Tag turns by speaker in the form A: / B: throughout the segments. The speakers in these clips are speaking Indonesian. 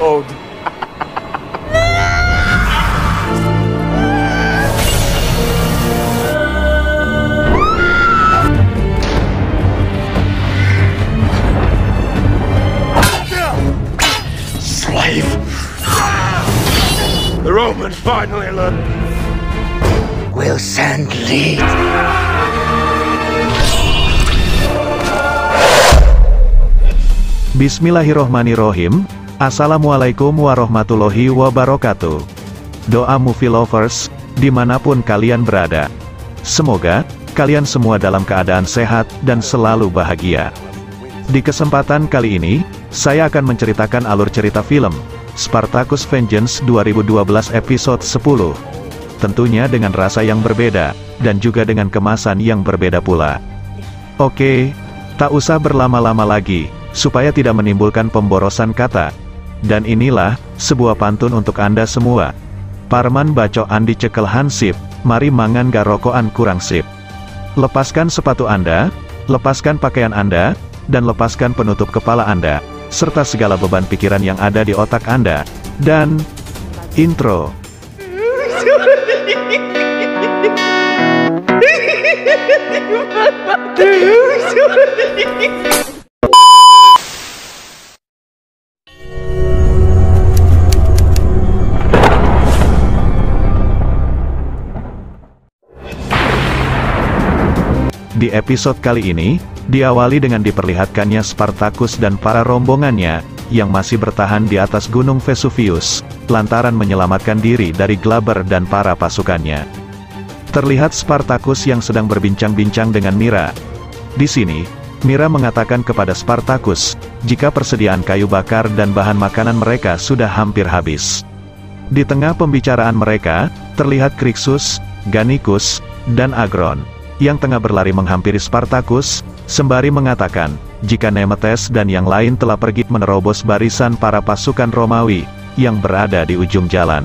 A: Oh. Slave. The Romans finally learned. We'll send lead.
B: Bismillahirrohmanirrohim. Assalamualaikum warahmatullahi wabarakatuh. Doa movie lovers, dimanapun kalian berada. Semoga kalian semua dalam keadaan sehat dan selalu bahagia. Di kesempatan kali ini, saya akan menceritakan alur cerita film Spartacus Vengeance 2012 episode 10. Tentunya dengan rasa yang berbeda, dan juga dengan kemasan yang berbeda pula. Oke, tak usah berlama-lama lagi, supaya tidak menimbulkan pemborosan kata. Dan inilah, sebuah pantun untuk Anda semua. Parman baco andi cekel hansip, mari mangan garokoan kurang sip. Lepaskan sepatu Anda, lepaskan pakaian Anda, dan lepaskan penutup kepala Anda, serta segala beban pikiran yang ada di otak Anda. Dan, intro. Di episode kali ini, diawali dengan diperlihatkannya Spartacus dan para rombongannya, yang masih bertahan di atas gunung Vesuvius, lantaran menyelamatkan diri dari Glaber dan para pasukannya. Terlihat Spartacus yang sedang berbincang-bincang dengan Mira. Di sini, Mira mengatakan kepada Spartacus, jika persediaan kayu bakar dan bahan makanan mereka sudah hampir habis. Di tengah pembicaraan mereka, terlihat Crixus, Gannicus, dan Agron, yang tengah berlari menghampiri Spartacus, sembari mengatakan, jika Nemetes dan yang lain telah pergi menerobos barisan para pasukan Romawi, yang berada di ujung jalan.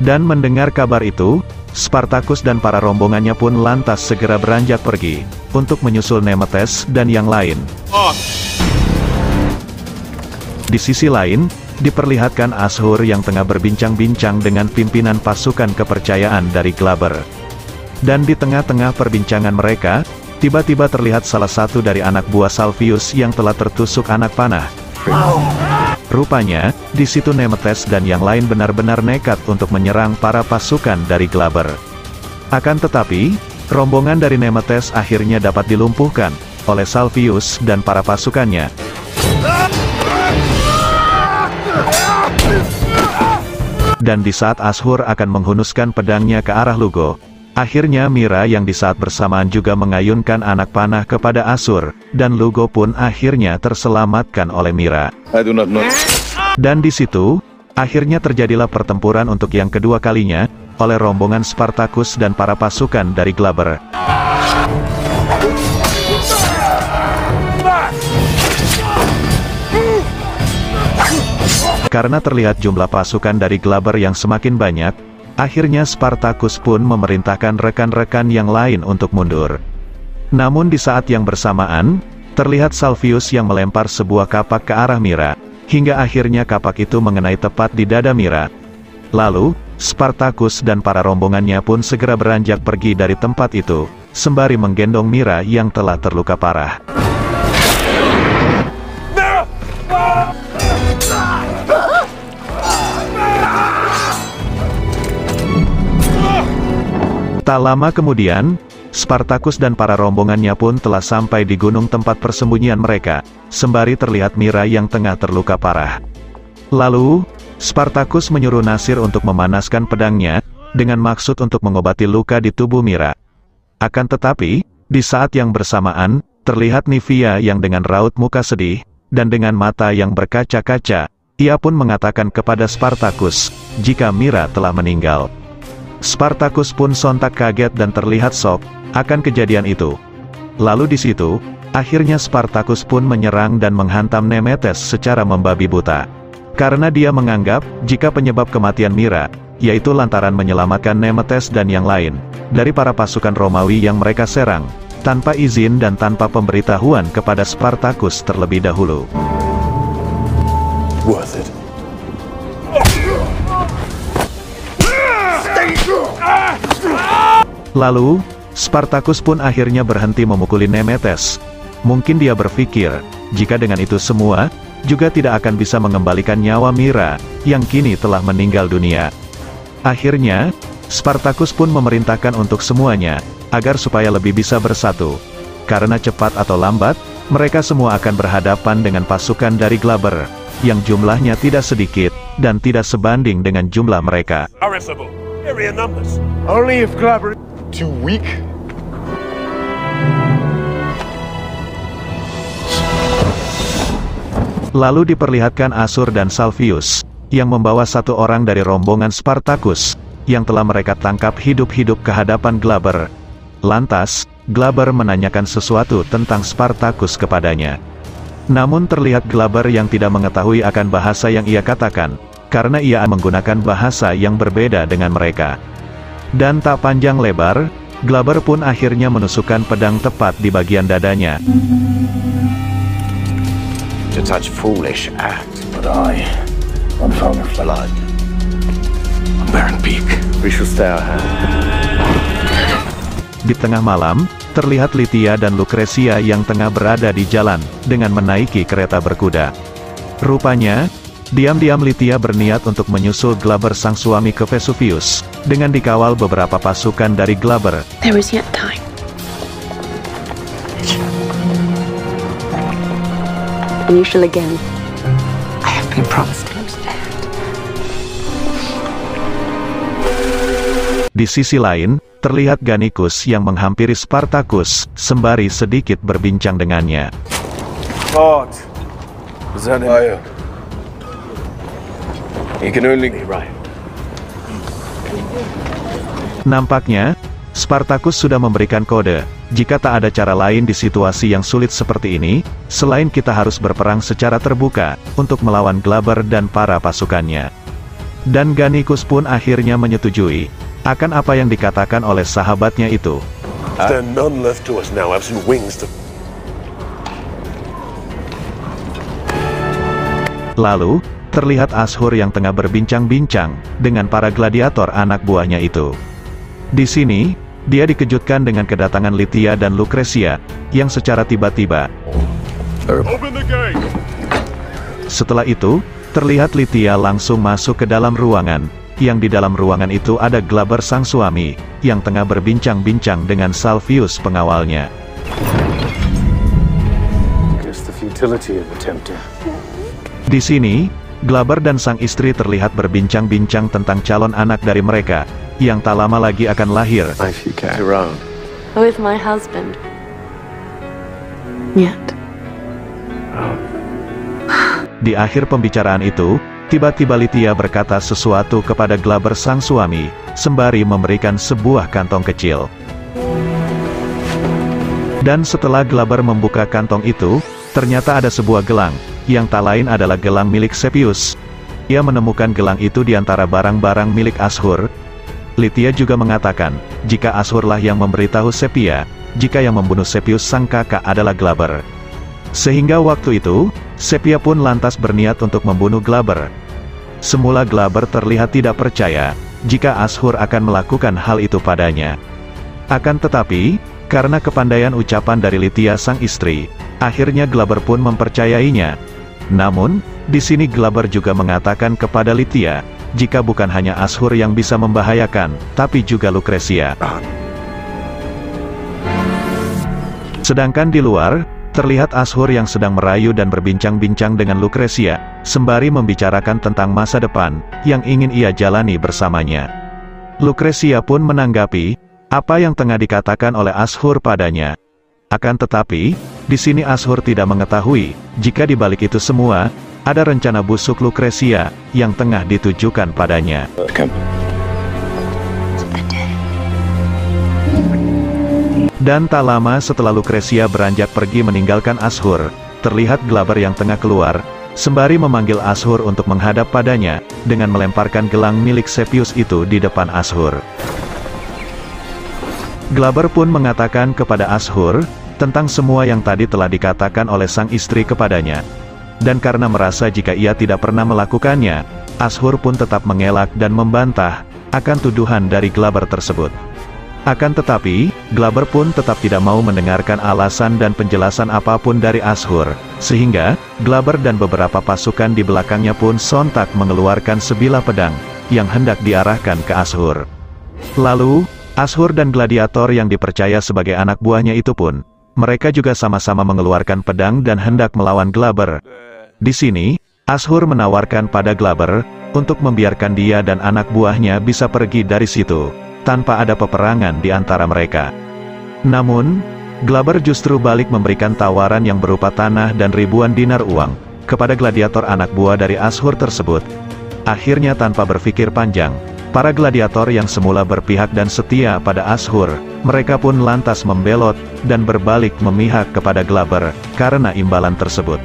B: Dan mendengar kabar itu, Spartacus dan para rombongannya pun lantas segera beranjak pergi, untuk menyusul Nemetes dan yang lain. Di sisi lain, diperlihatkan Ashur yang tengah berbincang-bincang dengan pimpinan pasukan kepercayaan dari Glaber. Dan di tengah-tengah perbincangan mereka, tiba-tiba terlihat salah satu dari anak buah Salvius yang telah tertusuk anak panah. Rupanya, di situ Nemetes dan yang lain benar-benar nekat untuk menyerang para pasukan dari Glaber. Akan tetapi, rombongan dari Nemetes akhirnya dapat dilumpuhkan oleh Salvius dan para pasukannya. Dan di saat Ashur akan menghunuskan pedangnya ke arah Lugo, akhirnya Mira yang di saat bersamaan juga mengayunkan anak panah kepada Ashur, dan Lugo pun akhirnya terselamatkan oleh Mira. Dan di situ, akhirnya terjadilah pertempuran untuk yang kedua kalinya, oleh rombongan Spartacus dan para pasukan dari Glaber. Karena terlihat jumlah pasukan dari Glaber yang semakin banyak, akhirnya Spartacus pun memerintahkan rekan-rekan yang lain untuk mundur. Namun di saat yang bersamaan, terlihat Salvius yang melempar sebuah kapak ke arah Mira, hingga akhirnya kapak itu mengenai tepat di dada Mira. Lalu, Spartacus dan para rombongannya pun segera beranjak pergi dari tempat itu, sembari menggendong Mira yang telah terluka parah. Tak lama kemudian, Spartacus dan para rombongannya pun telah sampai di gunung tempat persembunyian mereka, sembari terlihat Mira yang tengah terluka parah. Lalu, Spartacus menyuruh Nasir untuk memanaskan pedangnya, dengan maksud untuk mengobati luka di tubuh Mira. Akan tetapi, di saat yang bersamaan, terlihat Nivea yang dengan raut muka sedih, dan dengan mata yang berkaca-kaca, ia pun mengatakan kepada Spartacus, jika Mira telah meninggal. Spartacus pun sontak kaget dan terlihat shock akan kejadian itu. Lalu di situ, akhirnya Spartacus pun menyerang dan menghantam Nemetes secara membabi buta. Karena dia menganggap, jika penyebab kematian Mira, yaitu lantaran menyelamatkan Nemetes dan yang lain, dari para pasukan Romawi yang mereka serang, tanpa izin dan tanpa pemberitahuan kepada Spartacus terlebih dahulu.
A: Worth it.
B: Lalu, Spartacus pun akhirnya berhenti memukuli Nemetes. Mungkin dia berpikir, jika dengan itu semua, juga tidak akan bisa mengembalikan nyawa Mira, yang kini telah meninggal dunia. Akhirnya, Spartacus pun memerintahkan untuk semuanya, agar supaya lebih bisa bersatu. Karena cepat atau lambat, mereka semua akan berhadapan dengan pasukan dari Glaber, yang jumlahnya tidak sedikit, dan tidak sebanding dengan jumlah mereka.
A: Only if Glaber too weak.
B: Lalu diperlihatkan Asur dan Salvius, yang membawa satu orang dari rombongan Spartacus, yang telah mereka tangkap hidup-hidup ke hadapan Glaber. Lantas, Glaber menanyakan sesuatu tentang Spartacus kepadanya. Namun terlihat Glaber yang tidak mengetahui akan bahasa yang ia katakan, karena ia menggunakan bahasa yang berbeda dengan mereka. Dan tak panjang lebar, Glaber pun akhirnya menusukkan pedang tepat di bagian dadanya.
A: It's such foolish act, but I want from your blood. Baron Peak. We shall stay our hand.
B: Di tengah malam, terlihat Lytia dan Lucretia yang tengah berada di jalan, dengan menaiki kereta berkuda. Rupanya, diam-diam Lytia berniat untuk menyusul Glaber sang suami ke Vesuvius, dengan dikawal beberapa pasukan dari Glaber.
C: There is yet time. And you shall again. I have been promised to understand.
B: Di sisi lain, terlihat Gannicus yang menghampiri Spartacus, sembari sedikit berbincang dengannya. Nampaknya, Spartacus sudah memberikan kode, jika tak ada cara lain di situasi yang sulit seperti ini, selain kita harus berperang secara terbuka, untuk melawan Glaber dan para pasukannya. Dan Gannicus pun akhirnya menyetujui, akan apa yang dikatakan oleh sahabatnya itu. Lalu, terlihat Ashur yang tengah berbincang-bincang dengan para gladiator anak buahnya itu. Di sini, dia dikejutkan dengan kedatangan Lytia dan Lucretia, yang secara tiba-tiba. Setelah itu, terlihat Lytia langsung masuk ke dalam ruangan, yang di dalam ruangan itu ada Glaber sang suami, yang tengah berbincang-bincang dengan Salvius pengawalnya. Di sini, Glaber dan sang istri terlihat berbincang-bincang tentang calon anak dari mereka, yang tak lama lagi akan lahir.
C: With my husband. Yet.
B: Di akhir pembicaraan itu, tiba-tiba Lytia berkata sesuatu kepada Glaber sang suami, sembari memberikan sebuah kantong kecil. Dan setelah Glaber membuka kantong itu, ternyata ada sebuah gelang, yang tak lain adalah gelang milik Sepius. Ia menemukan gelang itu di antara barang-barang milik Ashur. Lytia juga mengatakan, jika Ashurlah yang memberitahu Sepia, jika yang membunuh Sepius sang kakak adalah Glaber. Sehingga waktu itu, Sepia pun lantas berniat untuk membunuh Glaber. Semula Glaber terlihat tidak percaya, jika Ashur akan melakukan hal itu padanya. Akan tetapi, karena kepandaian ucapan dari Lytia sang istri, akhirnya Glaber pun mempercayainya. Namun, di sini Glaber juga mengatakan kepada Lytia, jika bukan hanya Ashur yang bisa membahayakan, tapi juga Lucretia. Sedangkan di luar, terlihat Ashur yang sedang merayu dan berbincang-bincang dengan Lucretia, sembari membicarakan tentang masa depan, yang ingin ia jalani bersamanya. Lucretia pun menanggapi, apa yang tengah dikatakan oleh Ashur padanya. Akan tetapi, di sini Ashur tidak mengetahui, jika di balik itu semua, ada rencana busuk Lucretia, yang tengah ditujukan padanya. Dan tak lama setelah Lucretia beranjak pergi meninggalkan Ashur, terlihat Glaber yang tengah keluar, sembari memanggil Ashur untuk menghadap padanya, dengan melemparkan gelang milik Sepius itu di depan Ashur. Glaber pun mengatakan kepada Ashur, tentang semua yang tadi telah dikatakan oleh sang istri kepadanya. Dan karena merasa jika ia tidak pernah melakukannya, Ashur pun tetap mengelak dan membantah akan tuduhan dari Glaber tersebut. Akan tetapi, Glaber pun tetap tidak mau mendengarkan alasan dan penjelasan apapun dari Ashur, sehingga Glaber dan beberapa pasukan di belakangnya pun sontak mengeluarkan sebilah pedang yang hendak diarahkan ke Ashur. Lalu, Ashur dan gladiator yang dipercaya sebagai anak buahnya itu pun, mereka juga sama-sama mengeluarkan pedang dan hendak melawan Glaber. Di sini, Ashur menawarkan pada Glaber untuk membiarkan dia dan anak buahnya bisa pergi dari situ tanpa ada peperangan di antara mereka. Namun, Glaber justru balik memberikan tawaran yang berupa tanah dan ribuan dinar uang kepada gladiator anak buah dari Ashur tersebut. Akhirnya tanpa berpikir panjang, para gladiator yang semula berpihak dan setia pada Ashur, mereka pun lantas membelot dan berbalik memihak kepada Glaber karena imbalan tersebut.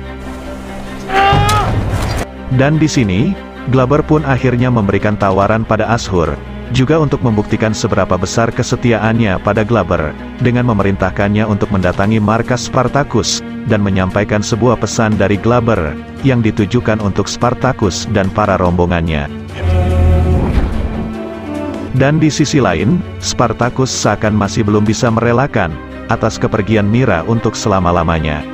B: Dan di sini, Glaber pun akhirnya memberikan tawaran pada Ashur, juga untuk membuktikan seberapa besar kesetiaannya pada Glaber, dengan memerintahkannya untuk mendatangi markas Spartacus, dan menyampaikan sebuah pesan dari Glaber, yang ditujukan untuk Spartacus dan para rombongannya. Dan di sisi lain, Spartacus seakan masih belum bisa merelakan atas kepergian Mira untuk selama-lamanya.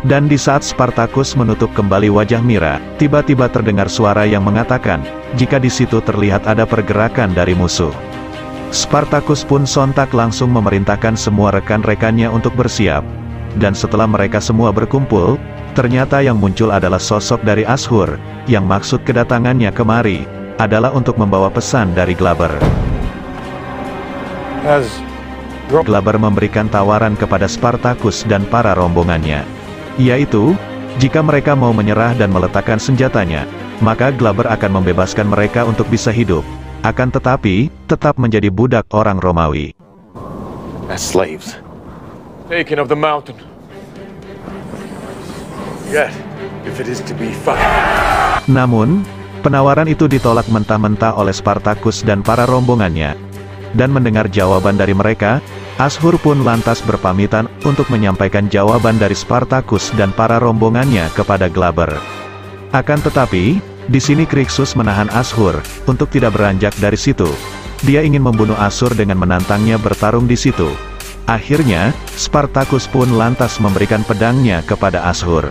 B: Dan di saat Spartacus menutup kembali wajah Mira, tiba-tiba terdengar suara yang mengatakan, jika di situ terlihat ada pergerakan dari musuh. Spartacus pun sontak langsung memerintahkan semua rekan-rekannya untuk bersiap. Dan setelah mereka semua berkumpul, ternyata yang muncul adalah sosok dari Ashur, yang maksud kedatangannya kemari adalah untuk membawa pesan dari Glaber. Glaber memberikan tawaran kepada Spartacus dan para rombongannya, yaitu, jika mereka mau menyerah dan meletakkan senjatanya, maka Glaber akan membebaskan mereka untuk bisa hidup, akan tetapi, tetap menjadi budak orang Romawi.
A: As slaves.
D: Taken of the mountain. Yet, if it is to be fought.
B: Namun, penawaran itu ditolak mentah-mentah oleh Spartacus dan para rombongannya. Dan mendengar jawaban dari mereka, Ashur pun lantas berpamitan untuk menyampaikan jawaban dari Spartacus dan para rombongannya kepada Glaber. Akan tetapi, di sini Krixus menahan Ashur untuk tidak beranjak dari situ. Dia ingin membunuh Ashur dengan menantangnya bertarung di situ. Akhirnya, Spartacus pun lantas memberikan pedangnya kepada Ashur.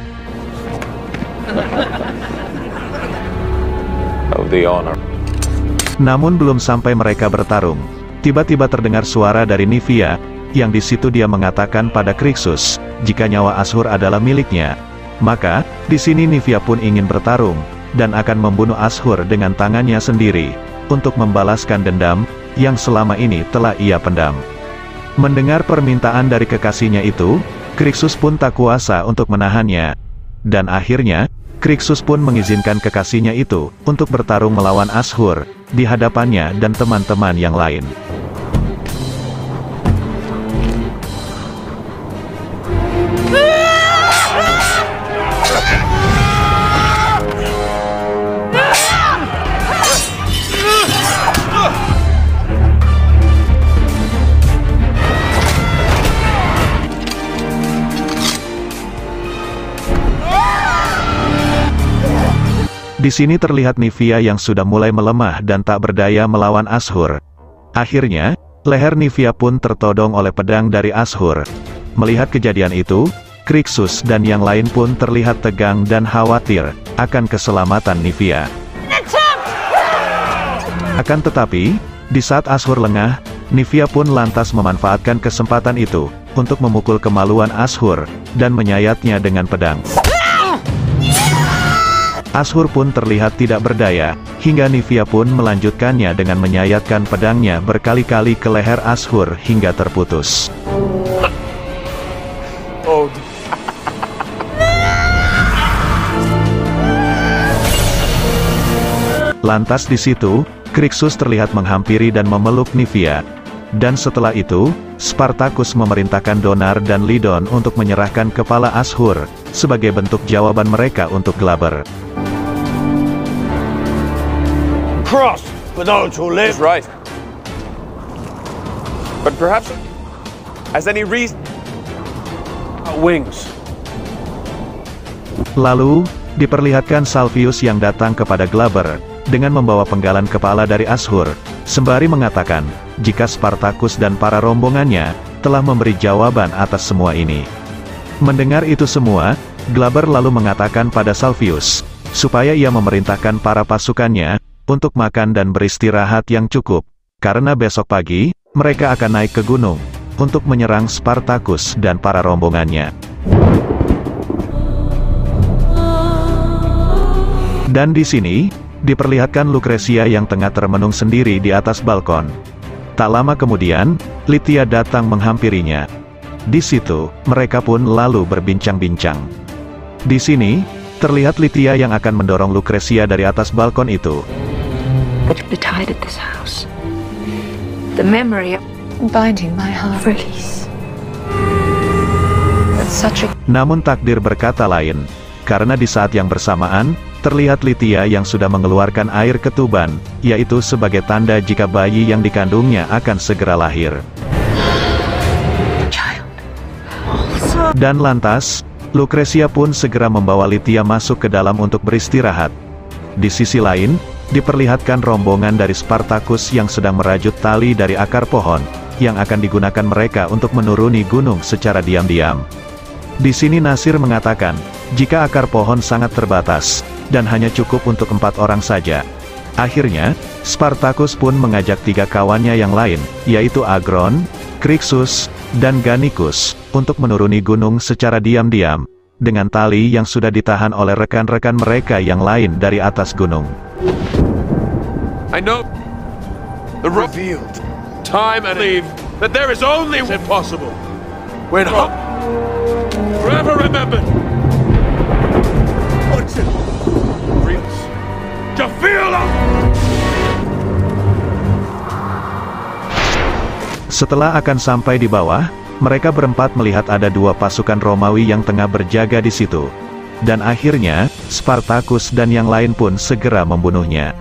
D: Of the honor.
B: Namun belum sampai mereka bertarung, tiba-tiba terdengar suara dari Nivea, yang di situ dia mengatakan pada Krixus, jika nyawa Ashur adalah miliknya, maka di sini Nivea pun ingin bertarung dan akan membunuh Ashur dengan tangannya sendiri untuk membalaskan dendam yang selama ini telah ia pendam. Mendengar permintaan dari kekasihnya itu, Krixus pun tak kuasa untuk menahannya, dan akhirnya Krixus pun mengizinkan kekasihnya itu untuk bertarung melawan Ashur di hadapannya dan teman-teman yang lain. Di sini terlihat Nivea yang sudah mulai melemah dan tak berdaya melawan Ashur. Akhirnya, leher Nivea pun tertodong oleh pedang dari Ashur. Melihat kejadian itu, Krixus dan yang lain pun terlihat tegang dan khawatir akan keselamatan Nivea. Akan tetapi, di saat Ashur lengah, Nivea pun lantas memanfaatkan kesempatan itu untuk memukul kemaluan Ashur dan menyayatnya dengan pedang. Ashur pun terlihat tidak berdaya, hingga Nivea pun melanjutkannya dengan menyayatkan pedangnya berkali-kali ke leher Ashur hingga terputus.
D: Oh.
B: Lantas di situ, Krixus terlihat menghampiri dan memeluk Nivea. Dan setelah itu, Spartacus memerintahkan Donar dan Lydon untuk menyerahkan kepala Ashur, sebagai bentuk jawaban mereka untuk Glaber.
D: Cross for those who live. Right. But perhaps, has any reason? Wings.
B: Lalu, diperlihatkan Salvius yang datang kepada Glaber, dengan membawa penggalan kepala dari Ashur, sembari mengatakan, jika Spartacus dan para rombongannya telah memberi jawaban atas semua ini. Mendengar itu semua, Glaber lalu mengatakan pada Salvius, supaya ia memerintahkan para pasukannya untuk makan dan beristirahat yang cukup, karena besok pagi mereka akan naik ke gunung untuk menyerang Spartacus dan para rombongannya. Dan di sini diperlihatkan Lucretia yang tengah termenung sendiri di atas balkon. Tak lama kemudian, Lytia datang menghampirinya. Di situ, mereka pun lalu berbincang-bincang. Di sini, terlihat Lytia yang akan mendorong Lucretia dari atas balkon itu.
C: The tide at this house. The memory of binding my heart. Release. That's such a...
B: Namun takdir berkata lain, karena di saat yang bersamaan, terlihat Lytia yang sudah mengeluarkan air ketuban, yaitu sebagai tanda jika bayi yang dikandungnya akan segera lahir. Dan lantas, Lucretia pun segera membawa Lytia masuk ke dalam untuk beristirahat. Di sisi lain, diperlihatkan rombongan dari Spartacus yang sedang merajut tali dari akar pohon, yang akan digunakan mereka untuk menuruni gunung secara diam-diam. Di sini Nasir mengatakan, jika akar pohon sangat terbatas, dan hanya cukup untuk 4 orang saja. Akhirnya, Spartacus pun mengajak 3 kawannya yang lain, yaitu Agron, Crixus, dan Gannicus, untuk menuruni gunung secara diam-diam, dengan tali yang sudah ditahan oleh rekan-rekan mereka yang lain dari atas gunung.
D: I know the revealed time and leave that there is only impossible when hope forever remembered. What's it? Reals. To feel up.
B: Setelah akan sampai di bawah, mereka berempat melihat ada 2 pasukan Romawi yang tengah berjaga di situ. Dan akhirnya, Spartacus dan yang lain pun segera membunuhnya.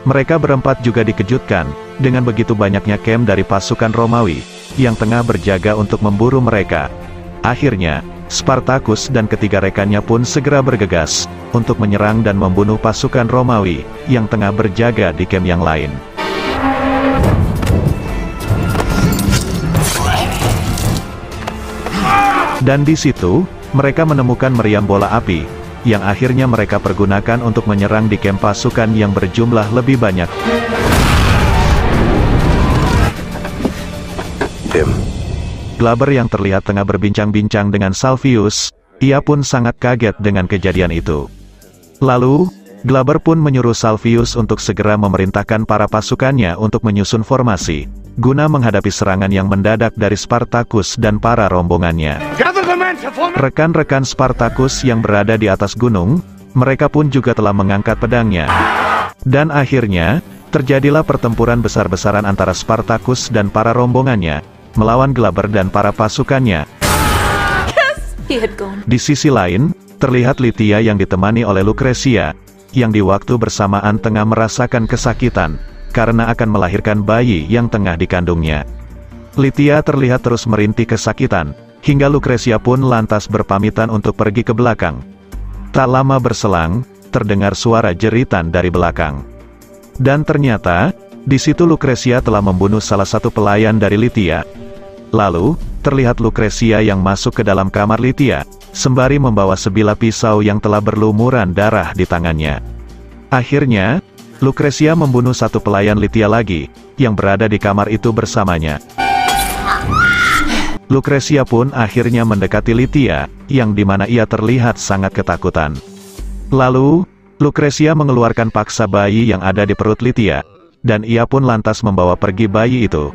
B: Mereka berempat juga dikejutkan, dengan begitu banyaknya camp dari pasukan Romawi, yang tengah berjaga untuk memburu mereka. Akhirnya, Spartacus dan ketiga rekannya pun segera bergegas, untuk menyerang dan membunuh pasukan Romawi, yang tengah berjaga di camp yang lain. Dan di situ, mereka menemukan meriam bola api, yang akhirnya mereka pergunakan untuk menyerang di camp pasukan yang berjumlah lebih banyak. Glaber yang terlihat tengah berbincang-bincang dengan Salvius, ia pun sangat kaget dengan kejadian itu. Lalu, Glaber pun menyuruh Salvius untuk segera memerintahkan para pasukannya untuk menyusun formasi, guna menghadapi serangan yang mendadak dari Spartacus dan para rombongannya. Rekan-rekan Spartacus yang berada di atas gunung, mereka pun juga telah mengangkat pedangnya. Dan akhirnya, terjadilah pertempuran besar-besaran antara Spartacus dan para rombongannya, melawan Glaber dan para pasukannya. Di sisi lain, terlihat Lytia yang ditemani oleh Lucretia, yang di waktu bersamaan tengah merasakan kesakitan, karena akan melahirkan bayi yang tengah dikandungnya. Lytia terlihat terus merintih kesakitan, hingga Lucretia pun lantas berpamitan untuk pergi ke belakang. Tak lama berselang, terdengar suara jeritan dari belakang. Dan ternyata, di situ Lucretia telah membunuh salah satu pelayan dari Lytia. Lalu, terlihat Lucretia yang masuk ke dalam kamar Lytia, sembari membawa sebilah pisau yang telah berlumuran darah di tangannya. Akhirnya, Lucretia membunuh satu pelayan Lytia lagi, yang berada di kamar itu bersamanya. Lucretia pun akhirnya mendekati Lytia, yang dimana ia terlihat sangat ketakutan. Lalu, Lucretia mengeluarkan paksa bayi yang ada di perut Lytia, dan ia pun lantas membawa pergi bayi itu.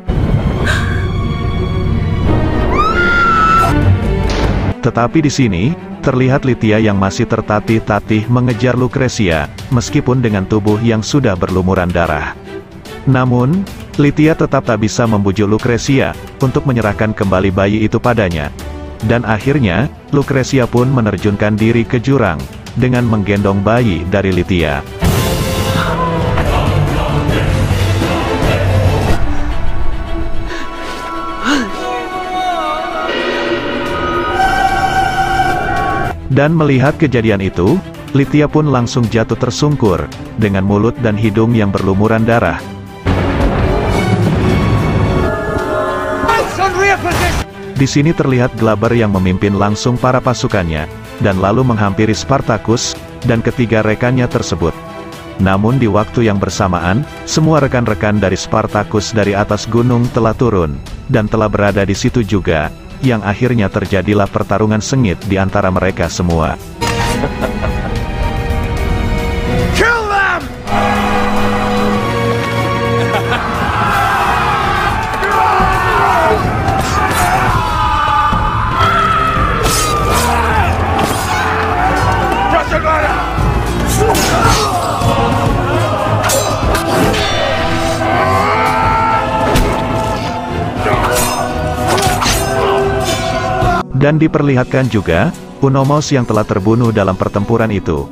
B: Tetapi di sini, terlihat Lytia yang masih tertatih-tatih mengejar Lucretia, meskipun dengan tubuh yang sudah berlumuran darah. Namun, Lytia tetap tak bisa membujuk Lucretia, untuk menyerahkan kembali bayi itu padanya. Dan akhirnya, Lucretia pun menerjunkan diri ke jurang, dengan menggendong bayi dari Lytia. Dan melihat kejadian itu, Lithia pun langsung jatuh tersungkur, dengan mulut dan hidung yang berlumuran darah. Di sini terlihat Glaber yang memimpin langsung para pasukannya, dan lalu menghampiri Spartacus, dan ketiga rekannya tersebut. Namun di waktu yang bersamaan, semua rekan-rekan dari Spartacus dari atas gunung telah turun, dan telah berada di situ juga, yang akhirnya terjadilah pertarungan sengit di antara mereka semua.
D: Kill them!
B: Dan diperlihatkan juga, Unomos yang telah terbunuh dalam pertempuran itu.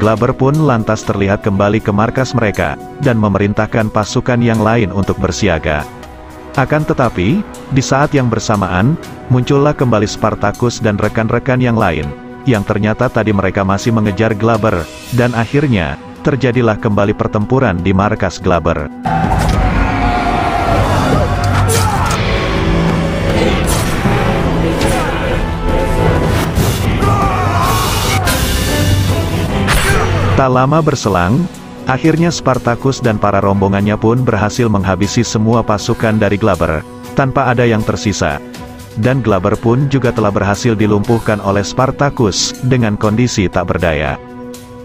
B: Glaber pun lantas terlihat kembali ke markas mereka, dan memerintahkan pasukan yang lain untuk bersiaga. Akan tetapi, di saat yang bersamaan, muncullah kembali Spartacus dan rekan-rekan yang lain, yang ternyata tadi mereka masih mengejar Glaber, dan akhirnya, terjadilah kembali pertempuran di markas Glaber. Tak lama berselang, akhirnya Spartacus dan para rombongannya pun berhasil menghabisi semua pasukan dari Glaber, tanpa ada yang tersisa. Dan Glaber pun juga telah berhasil dilumpuhkan oleh Spartacus, dengan kondisi tak berdaya.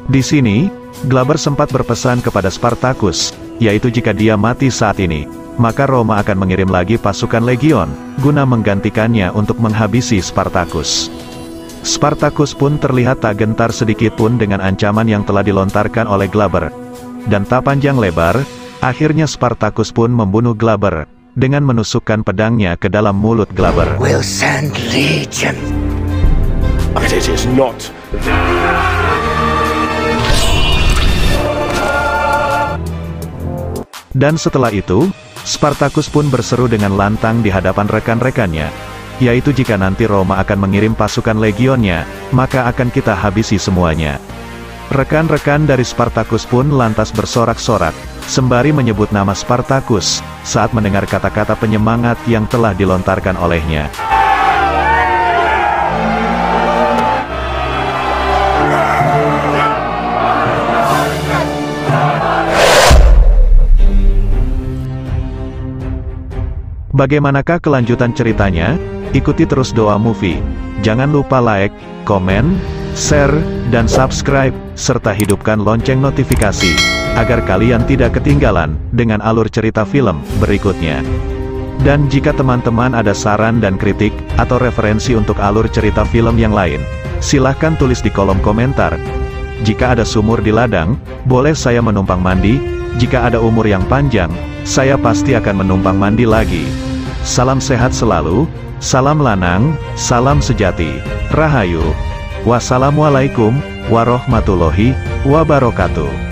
B: Di sini, Glaber sempat berpesan kepada Spartacus, yaitu jika dia mati saat ini, maka Roma akan mengirim lagi pasukan legion, guna menggantikannya untuk menghabisi Spartacus. Spartacus pun terlihat tak gentar sedikit pun dengan ancaman yang telah dilontarkan oleh Glaber. Dan tak panjang lebar, akhirnya Spartacus pun membunuh Glaber, dengan menusukkan pedangnya ke dalam mulut Glaber.
A: We'll send legion.
D: But it is not.
B: Dan setelah itu, Spartacus pun berseru dengan lantang di hadapan rekan-rekannya, yaitu jika nanti Roma akan mengirim pasukan legionnya, maka akan kita habisi semuanya. Rekan-rekan dari Spartacus pun lantas bersorak-sorak, sembari menyebut nama Spartacus, saat mendengar kata-kata penyemangat yang telah dilontarkan olehnya. Bagaimanakah kelanjutan ceritanya? Ikuti terus Doa Movie. Jangan lupa like, komen, share, dan subscribe, serta hidupkan lonceng notifikasi, agar kalian tidak ketinggalan dengan alur cerita film berikutnya. Dan jika teman-teman ada saran dan kritik, atau referensi untuk alur cerita film yang lain, silahkan tulis di kolom komentar. Jika ada sumur di ladang, boleh saya menumpang mandi. Jika ada umur yang panjang, saya pasti akan menumpang mandi lagi. Salam sehat selalu, salam lanang, salam sejati, rahayu. Wassalamualaikum warahmatullahi wabarakatuh.